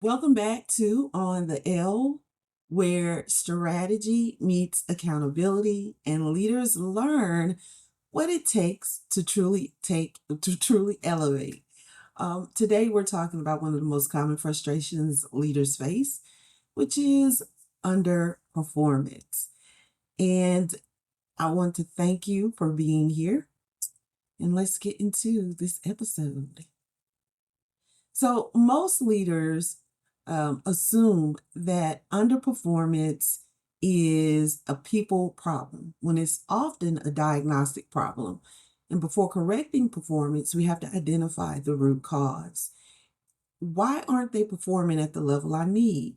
Welcome back to On the L, where strategy meets accountability and leaders learn what it takes to truly elevate. Today, we're talking about one of the most common frustrations leaders face, which is underperformance. And I want to thank you for being here. And let's get into this episode. So, most leaders assume that underperformance is a people problem when it's often a diagnostic problem. And before correcting performance, we have to identify the root cause. Why aren't they performing at the level I need?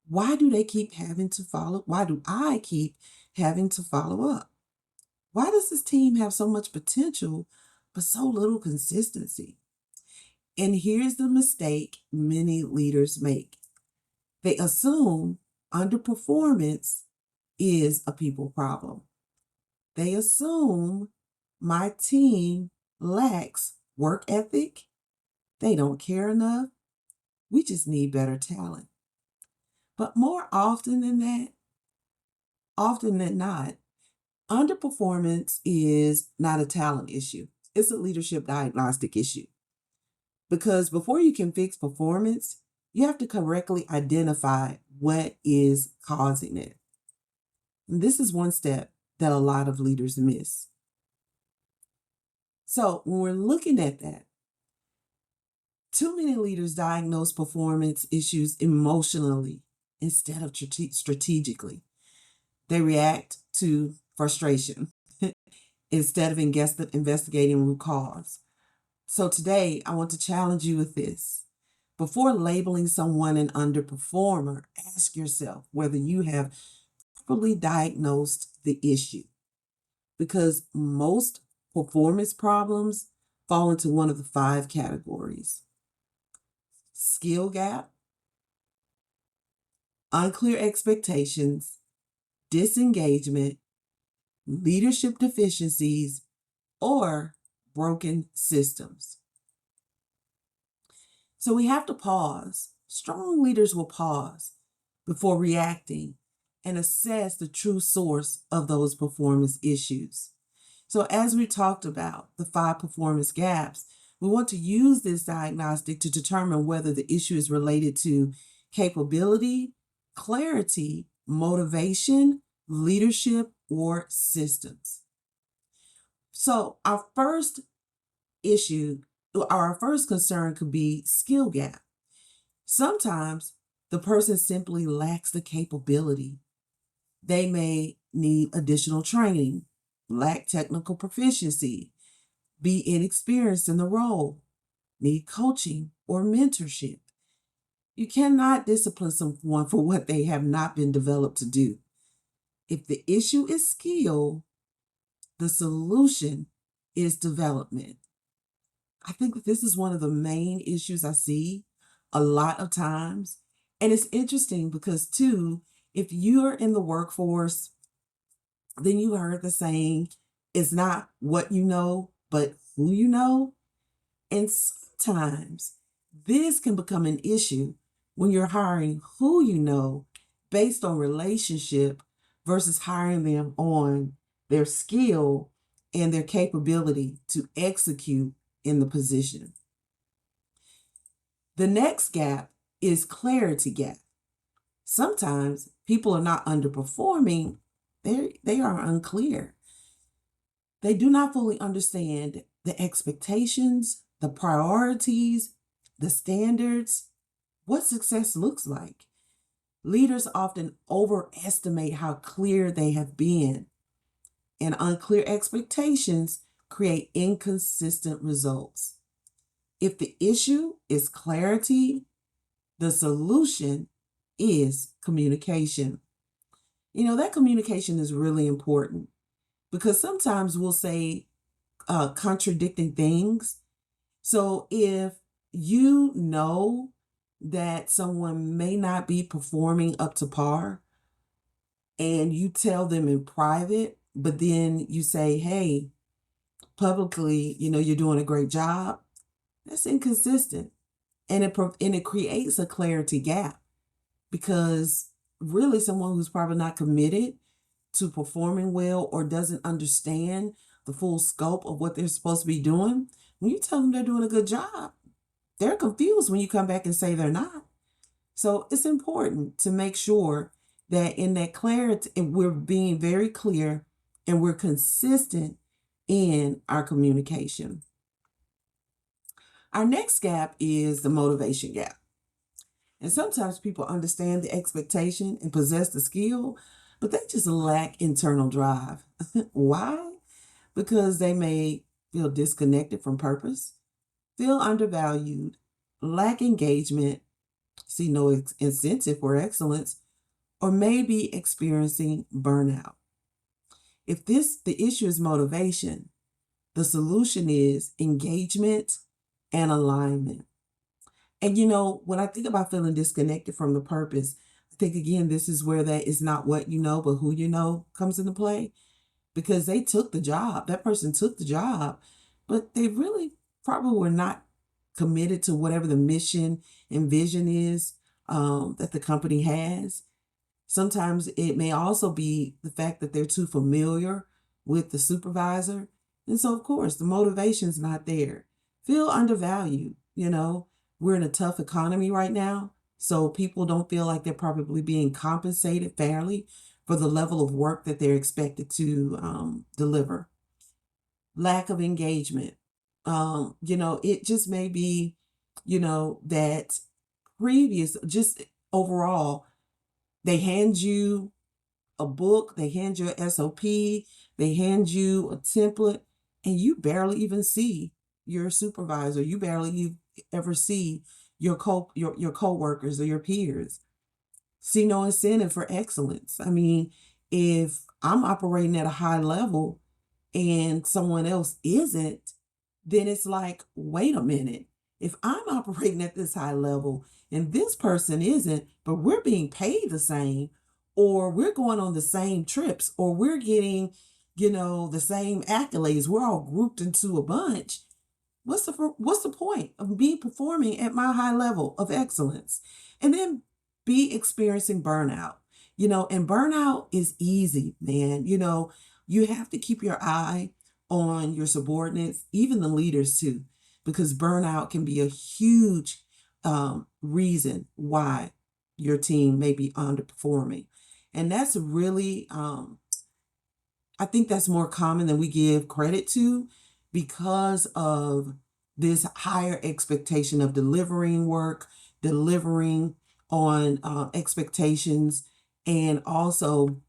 Why do they keep having to follow? Why do I keep having to follow up? Why does this team have so much potential but so little consistency? And here's the mistake many leaders make. They assume underperformance is a people problem. They assume my team lacks work ethic. They don't care enough. We just need better talent. But more often than not, underperformance is not a talent issue. It's a leadership diagnostic issue. Because before you can fix performance, you have to correctly identify what is causing it. And this is one step that a lot of leaders miss. So when we're looking at that, too many leaders diagnose performance issues emotionally instead of strategically. They react to frustration instead of investigating root cause. So today, I want to challenge you with this. Before labeling someone an underperformer, ask yourself whether you have properly diagnosed the issue. Because most performance problems fall into one of the 5 categories: skill gap, unclear expectations, disengagement, leadership deficiencies, or broken systems. So we have to pause. Strong leaders will pause before reacting and assess the true source of those performance issues. So as we talked about the 5 performance gaps, we want to use this diagnostic to determine whether the issue is related to capability, clarity, motivation, leadership, or systems. So our first concern could be skill gap. Sometimes the person simply lacks the capability. They may need additional training, lack technical proficiency, be inexperienced in the role, need coaching or mentorship. You cannot discipline someone for what they have not been developed to do. If the issue is skill, the solution is development. I think that this is one of the main issues I see a lot of times. And it's interesting because, too, if you're in the workforce, then you heard the saying, it's not what you know, but who you know. And sometimes this can become an issue when you're hiring who you know based on relationship versus hiring them on their skill and their capability to execute in the position. The next gap is clarity gap. Sometimes people are not underperforming, they are unclear. They do not fully understand the expectations, the priorities, the standards, what success looks like. Leaders often overestimate how clear they have been, and unclear expectations create inconsistent results. If the issue is clarity, the solution is communication. That communication is really important because sometimes we'll say contradicting things. So if you know that someone may not be performing up to par and you tell them in private, but then you say, hey, publicly, you're doing a great job, that's inconsistent. and it creates a clarity gap, because really someone who's probably not committed to performing well or doesn't understand the full scope of what they're supposed to be doing, when you tell them they're doing a good job, they're confused when you come back and say they're not. So it's important to make sure that in that clarity, we're being very clear and we're consistent in our communication. Our next gap is the motivation gap. And sometimes people understand the expectation and possess the skill, but they just lack internal drive. Why? Because they may feel disconnected from purpose, feel undervalued, lack engagement, see no incentive for excellence, or may be experiencing burnout. If the issue is motivation, the solution is engagement and alignment. And when I think about feeling disconnected from the purpose, I think again, this is where that is not what you know, but who you know comes into play, because they took the job. That person took the job, but they really probably were not committed to whatever the mission and vision is that the company has. Sometimes it may also be the fact that they're too familiar with the supervisor. And so, of course, the motivation's not there. Feel undervalued. We're in a tough economy right now. So people don't feel like they're probably being compensated fairly for the level of work that they're expected to deliver. Lack of engagement. It just may be, that just overall, they hand you a book, they hand you an SOP, they hand you a template, and you barely even see your supervisor. You barely ever see your coworkers or your peers. See no incentive for excellence. I mean, if I'm operating at a high level and someone else isn't, then it's like, wait a minute. If I'm operating at this high level and this person isn't, but we're being paid the same, or we're going on the same trips, or we're getting, the same accolades, we're all grouped into a bunch. What's the point of me performing at my high level of excellence and then be experiencing burnout? And burnout is easy, man. You have to keep your eye on your subordinates, even the leaders too, because burnout can be a huge reason why your team may be underperforming. And that's really, I think that's more common than we give credit to, because of this higher expectation of delivering work, delivering on expectations, and also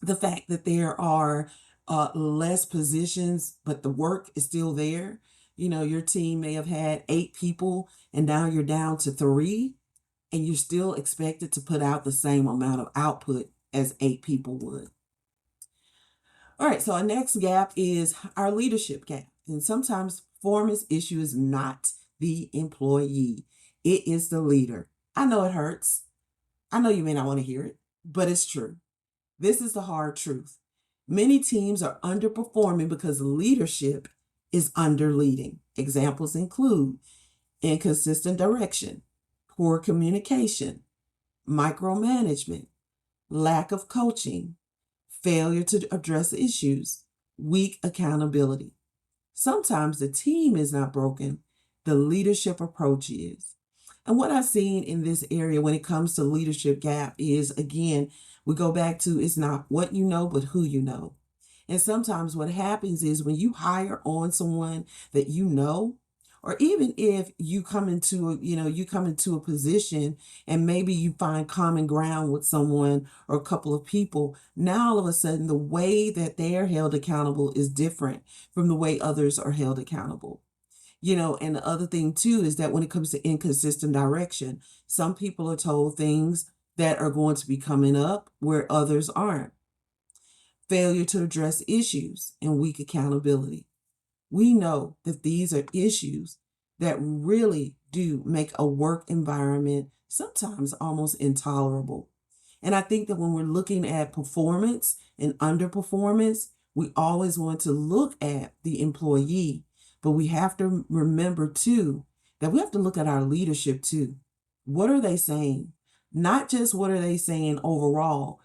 the fact that there are less positions, but the work is still there. Your team may have had 8 people and now you're down to 3, and you're still expected to put out the same amount of output as 8 people would. All right, so our next gap is our leadership gap. And sometimes performance issue is not the employee, it is the leader. I know it hurts. I know you may not want to hear it, but it's true. This is the hard truth. Many teams are underperforming because leadership is underleading. Examples include inconsistent direction, poor communication, micromanagement, lack of coaching, failure to address issues, weak accountability. Sometimes the team is not broken, the leadership approach is. And what I've seen in this area when it comes to leadership gap is, again, we go back to, it's not what you know, but who you know. And sometimes what happens is when you hire on someone that you know, or even if you come into a position and maybe you find common ground with someone or a couple of people, now all of a sudden the way that they're held accountable is different from the way others are held accountable. And the other thing too is that when it comes to inconsistent direction, some people are told things that are going to be coming up where others aren't. Failure to address issues and weak accountability. We know that these are issues that really do make a work environment sometimes almost intolerable. And I think that when we're looking at performance and underperformance, we always want to look at the employee, but we have to remember too that we have to look at our leadership too. What are they saying? Not just what are they saying overall,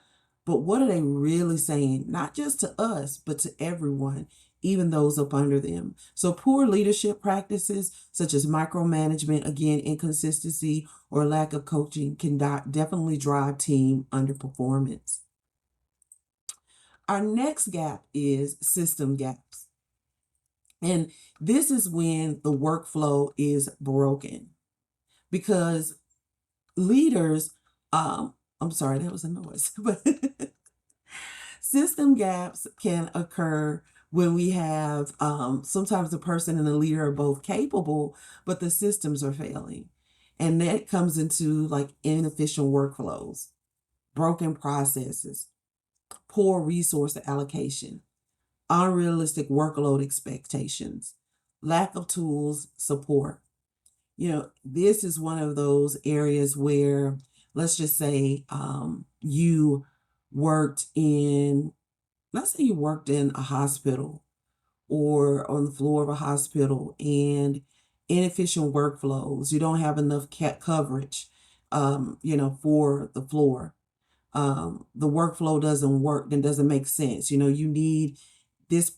but what are they really saying? Not just to us, but to everyone, even those up under them. So poor leadership practices such as micromanagement, again, inconsistency or lack of coaching can definitely drive team underperformance. Our next gap is system gaps. And this is when the workflow is broken because leaders, I'm sorry, that was a noise, but system gaps can occur when we have sometimes the person and the leader are both capable, but the systems are failing. And that comes into like inefficient workflows, broken processes, poor resource allocation, unrealistic workload expectations, lack of tools, support. This is one of those areas where, let's just say, you worked in, let's say you worked in a hospital or on the floor of a hospital and inefficient workflows. You don't have enough coverage, for the floor. The workflow doesn't work and doesn't make sense. You need this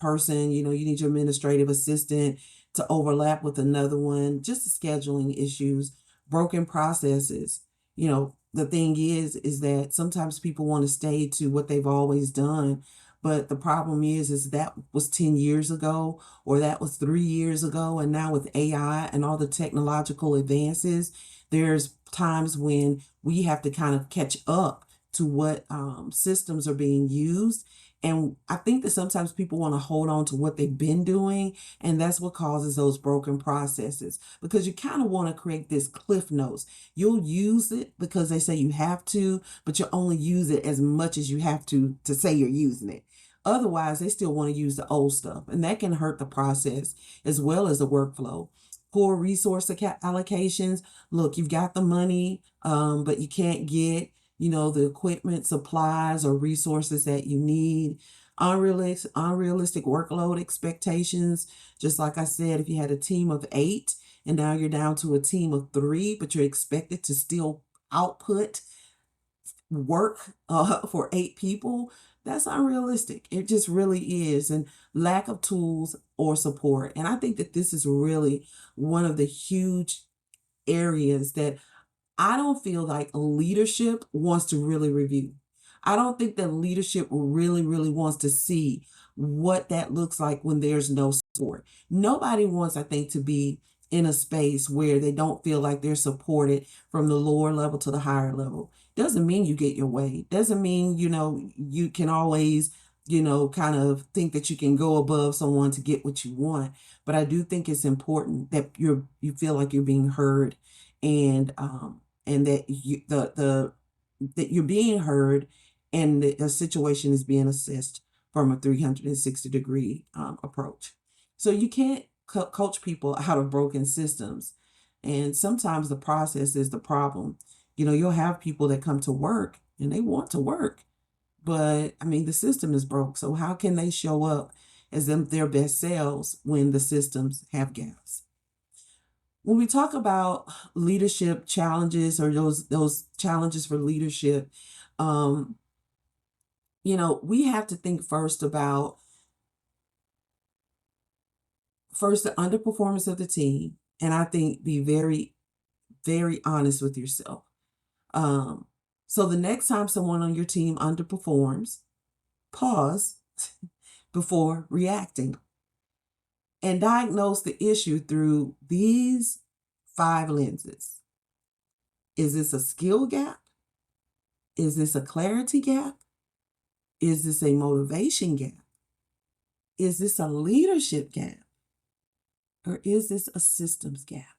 person, you need your administrative assistant to overlap with another one, just the scheduling issues, broken processes. The thing is that sometimes people want to stay to what they've always done, but the problem is that was 10 years ago or that was 3 years ago, and now with AI and all the technological advances, there's times when we have to kind of catch up to what systems are being used. And I think that sometimes people want to hold on to what they've been doing, and that's what causes those broken processes, because you kind of want to create this cliff notes. You'll use it because they say you have to, but you only use it as much as you have to say you're using it. Otherwise, they still want to use the old stuff, and that can hurt the process as well as the workflow. Poor resource allocations. Look, you've got the money, but you can't get the equipment, supplies, or resources that you need. Unrealistic workload expectations. Just like I said, if you had a team of 8 and now you're down to a team of 3, but you're expected to still output work for 8 people, that's unrealistic. It just really is. And lack of tools or support. And I think that this is really one of the huge areas that I don't feel like leadership wants to really review. I don't think that leadership really, really wants to see what that looks like when there's no support. Nobody wants, I think, to be in a space where they don't feel like they're supported from the lower level to the higher level. Doesn't mean you get your way. Doesn't mean, you can always, kind of think that you can go above someone to get what you want. But I do think it's important that you feel like you're being heard, and that that you're being heard, and the situation is being assessed from a 360-degree approach. So you can't coach people out of broken systems, and sometimes the process is the problem. You'll have people that come to work and they want to work, but I mean the system is broke. So how can they show up as their best selves when the systems have gaps? When we talk about leadership challenges, or those challenges for leadership, um, we have to think first about the underperformance of the team, and I think be very, very honest with yourself. Um, so the next time someone on your team underperforms, pause before reacting and diagnose the issue through these 5 lenses. Is this a skill gap? Is this a clarity gap? Is this a motivation gap? Is this a leadership gap? Or is this a systems gap?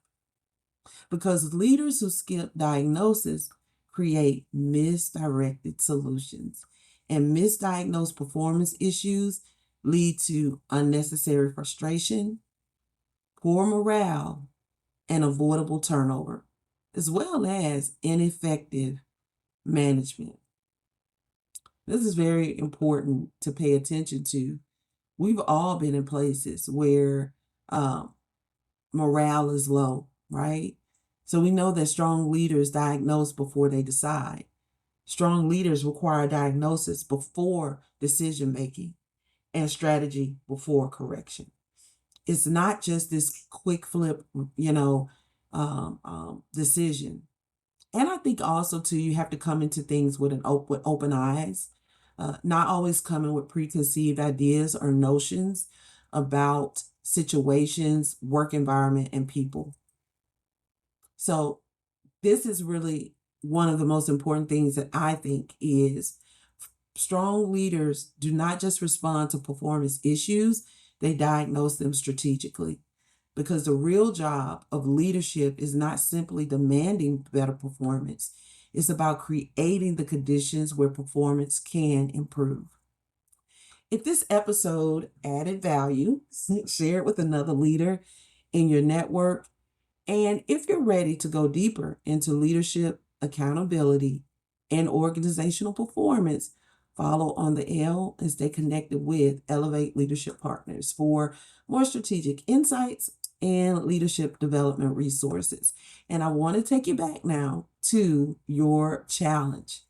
Because leaders who skip diagnosis create misdirected solutions. And misdiagnosed performance issues lead to unnecessary frustration, poor morale, and avoidable turnover, as well as ineffective management. This is very important to pay attention to. We've all been in places where morale is low, right? So we know that strong leaders diagnose before they decide. Strong leaders require diagnosis before decision making and strategy before correction. It's not just this quick flip, decision. And I think also too, you have to come into things with with open eyes, not always coming with preconceived ideas or notions about situations, work environment, and people. So this is really one of the most important things that I think is strong leaders do not just respond to performance issues, they diagnose them strategically. Because the real job of leadership is not simply demanding better performance, it's about creating the conditions where performance can improve. If this episode added value, share it with another leader in your network. And if you're ready to go deeper into leadership, accountability, and organizational performance, follow on the L and stay connected with Elevate Leadership Partners for more strategic insights and leadership development resources. And I want to take you back now to your challenge.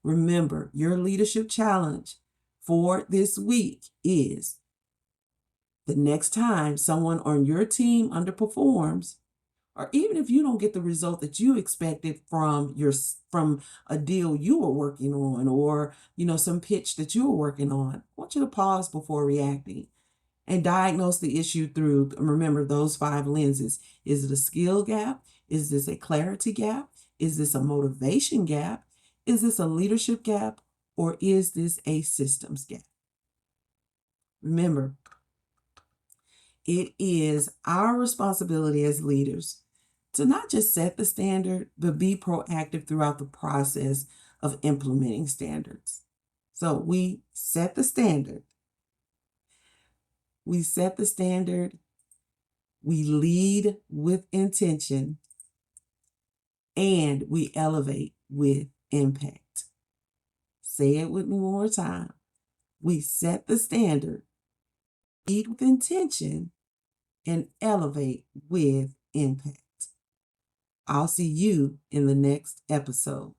Remember, your leadership challenge for this week is the next time someone on your team underperforms, or even if you don't get the result that you expected from a deal you were working on, or some pitch that you were working on, I want you to pause before reacting and diagnose the issue through, remember, those 5 lenses. Is it a skill gap? Is this a clarity gap? Is this a motivation gap? Is this a leadership gap? Or is this a systems gap? Remember, it is our responsibility as leaders to not just set the standard, but be proactive throughout the process of implementing standards. So we set the standard. We set the standard. We lead with intention. And we elevate with impact. Say it with me one more time. We set the standard, lead with intention, and elevate with impact. I'll see you in the next episode.